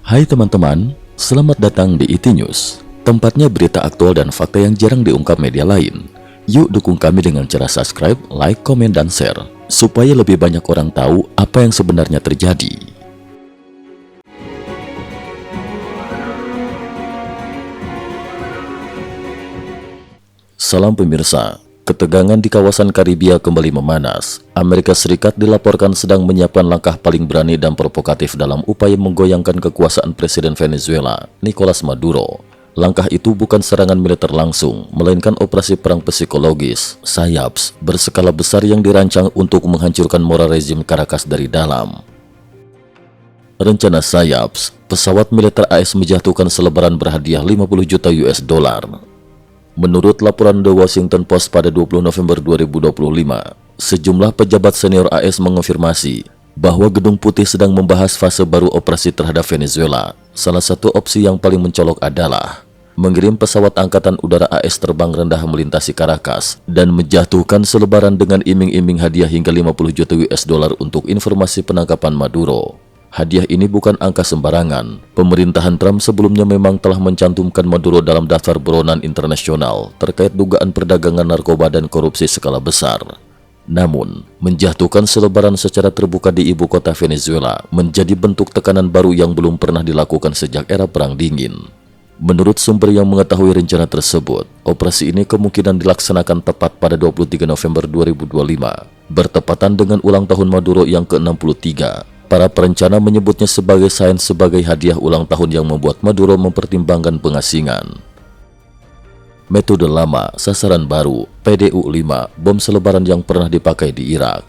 Hai teman-teman, selamat datang di IT News, tempatnya berita aktual dan fakta yang jarang diungkap media lain. Yuk dukung kami dengan cara subscribe, like, komen, dan share, supaya lebih banyak orang tahu apa yang sebenarnya terjadi. Salam pemirsa. Ketegangan di kawasan Karibia kembali memanas. Amerika Serikat dilaporkan sedang menyiapkan langkah paling berani dan provokatif dalam upaya menggoyangkan kekuasaan Presiden Venezuela, Nicolas Maduro. Langkah itu bukan serangan militer langsung, melainkan operasi perang psikologis, SAYAPS, berskala besar yang dirancang untuk menghancurkan moral rezim Caracas dari dalam. Rencana SAYAPS, pesawat militer AS menjatuhkan selebaran berhadiah 50 juta US dollar. Menurut laporan The Washington Post pada 20 November 2025, sejumlah pejabat senior AS mengonfirmasi bahwa Gedung Putih sedang membahas fase baru operasi terhadap Venezuela. Salah satu opsi yang paling mencolok adalah mengirim pesawat angkatan udara AS terbang rendah melintasi Caracas dan menjatuhkan selebaran dengan iming-iming hadiah hingga 50 juta US dollar untuk informasi penangkapan Maduro. Hadiah ini bukan angka sembarangan. Pemerintahan Trump sebelumnya memang telah mencantumkan Maduro dalam daftar buronan internasional terkait dugaan perdagangan narkoba dan korupsi skala besar. Namun, menjatuhkan selebaran secara terbuka di ibu kota Venezuela menjadi bentuk tekanan baru yang belum pernah dilakukan sejak era Perang Dingin. Menurut sumber yang mengetahui rencana tersebut, operasi ini kemungkinan dilaksanakan tepat pada 23 November 2025, bertepatan dengan ulang tahun Maduro yang ke-63. Para perencana menyebutnya sebagai sains sebagai hadiah ulang tahun yang membuat Maduro mempertimbangkan pengasingan. Metode lama, sasaran baru, PDU-5, bom selebaran yang pernah dipakai di Irak.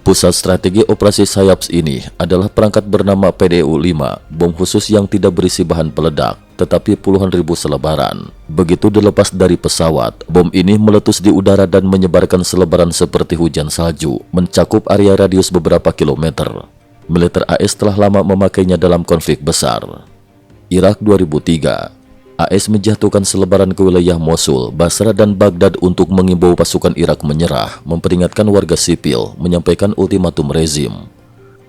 Pusat strategi operasi SAYAPS ini adalah perangkat bernama PDU-5, bom khusus yang tidak berisi bahan peledak, tetapi puluhan ribu selebaran. Begitu dilepas dari pesawat, bom ini meletus di udara dan menyebarkan selebaran seperti hujan salju, mencakup area radius beberapa kilometer. Militer AS telah lama memakainya dalam konflik besar. Irak 2003, AS menjatuhkan selebaran ke wilayah Mosul, Basra, dan Baghdad untuk mengimbau pasukan Irak menyerah, memperingatkan warga sipil, menyampaikan ultimatum rezim.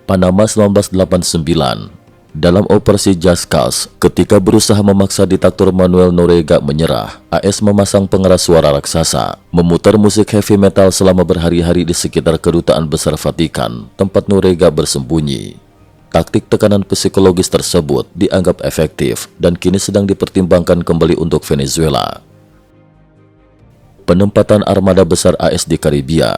Panama 1989, dalam operasi Just Cause, ketika berusaha memaksa diktator Manuel Noriega menyerah, AS memasang pengeras suara raksasa, memutar musik heavy metal selama berhari-hari di sekitar kedutaan besar Vatikan, tempat Noriega bersembunyi. Taktik tekanan psikologis tersebut dianggap efektif dan kini sedang dipertimbangkan kembali untuk Venezuela. Penempatan armada besar AS di Karibia.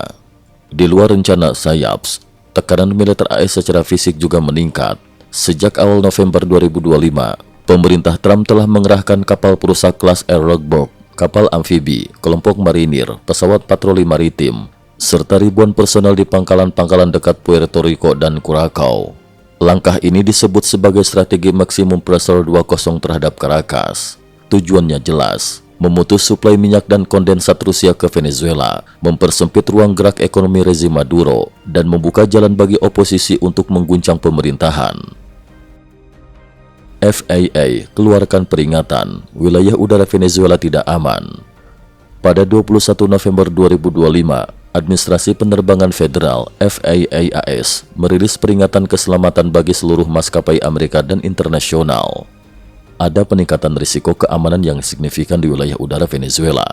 Di luar rencana SAYAPS, tekanan militer AS secara fisik juga meningkat. Sejak awal November 2025, pemerintah Trump telah mengerahkan kapal perusak kelas Air Rockburg, kapal amfibi, kelompok marinir, pesawat patroli maritim, serta ribuan personel di pangkalan-pangkalan dekat Puerto Rico dan Curacao. Langkah ini disebut sebagai strategi maksimum pressure 2.0 terhadap Caracas. Tujuannya jelas, memutus suplai minyak dan kondensat Rusia ke Venezuela, mempersempit ruang gerak ekonomi rezim Maduro, dan membuka jalan bagi oposisi untuk mengguncang pemerintahan. FAA keluarkan peringatan, wilayah udara Venezuela tidak aman. Pada 21 November 2025, Administrasi Penerbangan Federal FAA-AS merilis peringatan keselamatan bagi seluruh maskapai Amerika dan internasional. Ada peningkatan risiko keamanan yang signifikan di wilayah udara Venezuela.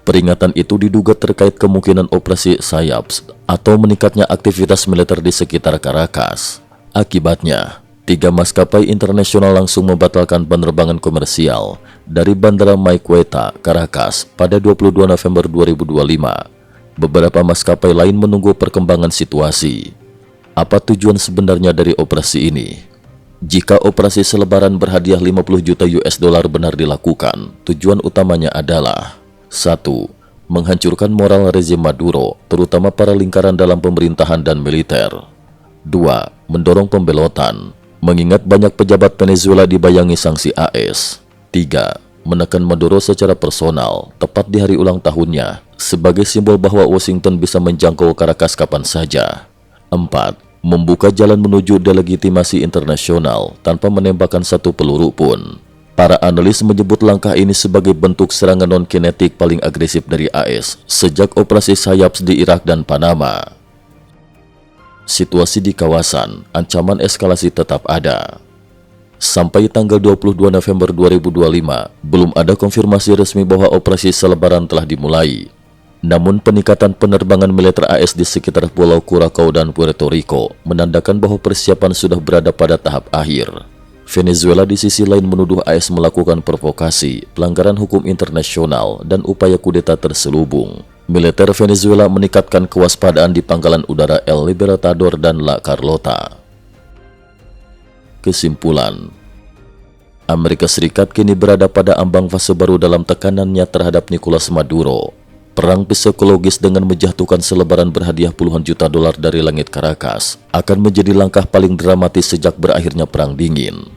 Peringatan itu diduga terkait kemungkinan operasi SAYAPS atau meningkatnya aktivitas militer di sekitar Caracas. Akibatnya, 3 maskapai internasional langsung membatalkan penerbangan komersial dari Bandara Maiqueta, Caracas pada 22 November 2025. Beberapa maskapai lain menunggu perkembangan situasi. Apa tujuan sebenarnya dari operasi ini? Jika operasi selebaran berhadiah 50 juta US dollar benar dilakukan, tujuan utamanya adalah 1. Menghancurkan moral rezim Maduro, terutama para lingkaran dalam pemerintahan dan militer. 2. Mendorong pembelotan, mengingat banyak pejabat Venezuela dibayangi sanksi AS. 3. Menekan Maduro secara personal, tepat di hari ulang tahunnya, sebagai simbol bahwa Washington bisa menjangkau Caracas kapan saja. 4. Membuka jalan menuju delegitimasi internasional tanpa menembakkan satu peluru pun. Para analis menyebut langkah ini sebagai bentuk serangan non-kinetik paling agresif dari AS sejak operasi SAYAPS di Irak dan Panama. Situasi di kawasan, ancaman eskalasi tetap ada. Sampai tanggal 22 November 2025, belum ada konfirmasi resmi bahwa operasi selebaran telah dimulai. Namun peningkatan penerbangan militer AS di sekitar Pulau Curacao dan Puerto Rico menandakan bahwa persiapan sudah berada pada tahap akhir. Venezuela di sisi lain menuduh AS melakukan provokasi, pelanggaran hukum internasional, dan upaya kudeta terselubung. Militer Venezuela meningkatkan kewaspadaan di pangkalan udara El Libertador dan La Carlota. Kesimpulan, Amerika Serikat kini berada pada ambang fase baru dalam tekanannya terhadap Nicolas Maduro. Perang psikologis dengan menjatuhkan selebaran berhadiah puluhan juta dolar dari langit Caracas akan menjadi langkah paling dramatis sejak berakhirnya Perang Dingin.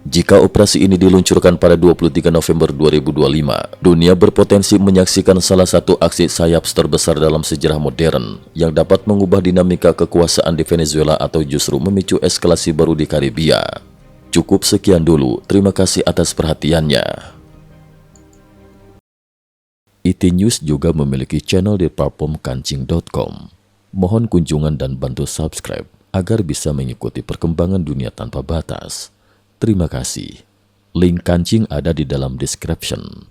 Jika operasi ini diluncurkan pada 23 November 2025, dunia berpotensi menyaksikan salah satu aksi sayap terbesar dalam sejarah modern yang dapat mengubah dinamika kekuasaan di Venezuela atau justru memicu eskalasi baru di Karibia. Cukup sekian dulu, terima kasih atas perhatiannya. IT News juga memiliki channel di platform kancing.com. Mohon kunjungan dan bantu subscribe agar bisa mengikuti perkembangan dunia tanpa batas. Terima kasih. Link kancing ada di dalam description.